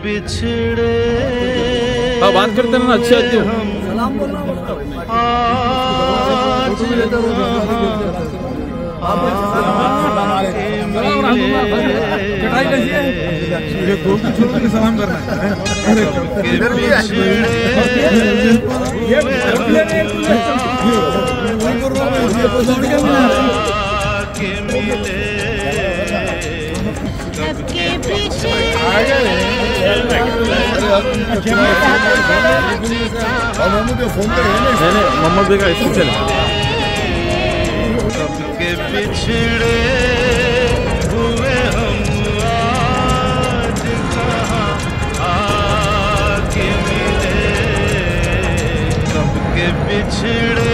बिछड़े बात करते ना अच्छे आती हो। सलाम बोलना कटाई कैसी है? ये गोभी छोड़ के सलाम करना है। इधर भी मोहम्मद भाई का स्पेशल सबके बिछड़े हुए हम आज कहाँ आके मिले सबके बिछड़े